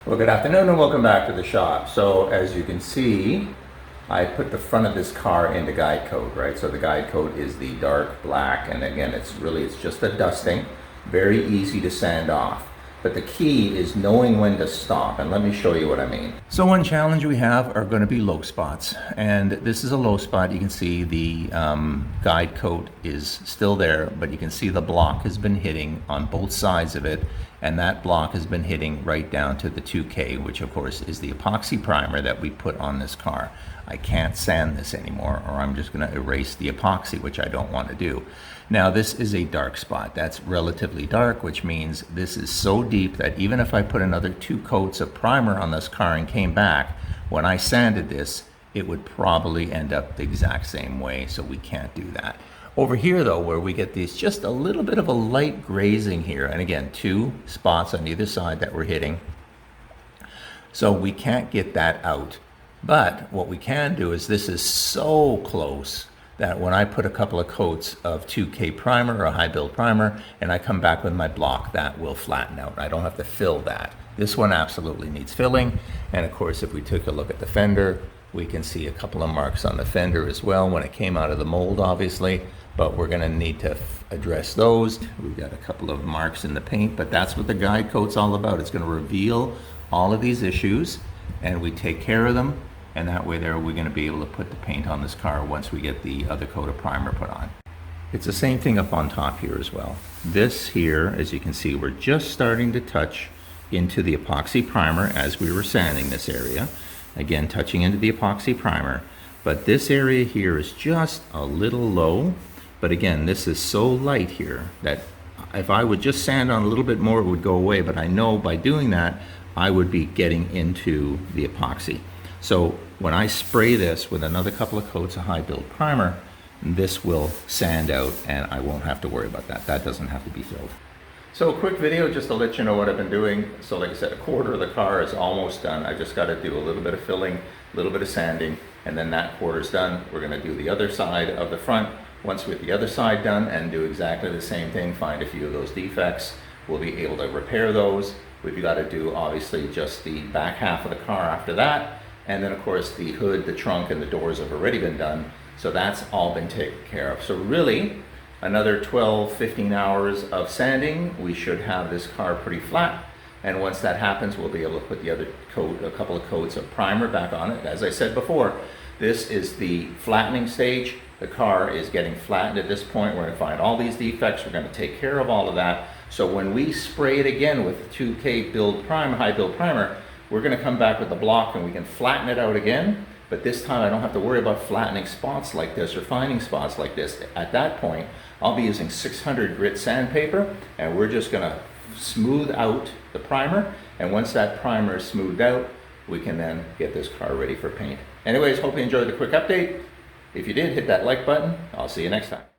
Well, good afternoon and welcome back to the shop. So as you can see, I put the front of this car into guide coat, right? So the guide coat is the dark black, and again, it's just a dusting, very easy to sand off. But the key is knowing when to stop, and let me show you what I mean. So one challenge we have are going to be low spots, and this is a low spot. You can see the guide coat is still there, but you can see the block has been hitting on both sides of it, and that block has been hitting right down to the 2K, which of course is the epoxy primer that we put on this car. I can't sand this anymore, or I'm just going to erase the epoxy, which I don't want to do. Now this is a dark spot. That's relatively dark, which means this is so deep that even if I put another 2 coats of primer on this car and came back, when I sanded this, it would probably end up the exact same way, so we can't do that. Over here though, where we get these just a little bit of a light grazing here, and again, 2 spots on either side that we're hitting, so we can't get that out. But what we can do is, this is so close that when I put a couple of coats of 2K primer or a high build primer and I come back with my block, that will flatten out. I don't have to fill that. This one absolutely needs filling. And of course, if we took a look at the fender, we can see a couple of marks on the fender as well when it came out of the mold, obviously, but we're gonna need to address those. We've got a couple of marks in the paint, but that's what the guide coat's all about. It's gonna reveal all of these issues and we take care of them. And that way there, we're going to be able to put the paint on this car once we get the other coat of primer put on. It's the same thing up on top here as well. This here, as you can see, we're just starting to touch into the epoxy primer as we were sanding this area. Again, touching into the epoxy primer. But this area here is just a little low. But again, this is so light here that if I would just sand on a little bit more, it would go away. But I know by doing that, I would be getting into the epoxy. So when I spray this with another couple of coats of high build primer, this will sand out and I won't have to worry about that. That doesn't have to be filled. So a quick video just to let you know what I've been doing. So like I said, a quarter of the car is almost done. I just got to do a little bit of filling, a little bit of sanding, and then that quarter's done. We're going to do the other side of the front. Once we get the other side done and do exactly the same thing, find a few of those defects, we'll be able to repair those. We've got to do obviously just the back half of the car after that. And then of course the hood, the trunk, and the doors have already been done. So that's all been taken care of. So really, another 12, 15 hours of sanding, we should have this car pretty flat. And once that happens, we'll be able to put the other coat, a couple of coats of primer back on it. As I said before, this is the flattening stage. The car is getting flattened at this point. We're going to find all these defects. We're going to take care of all of that. So when we spray it again with 2K build primer, high build primer, we're going to come back with the block and we can flatten it out again, but this time I don't have to worry about flattening spots like this or finding spots like this. At that point, I'll be using 600 grit sandpaper and we're just going to smooth out the primer, and once that primer is smoothed out, we can then get this car ready for paint. Anyways, hope you enjoyed the quick update. If you did, hit that like button. I'll see you next time.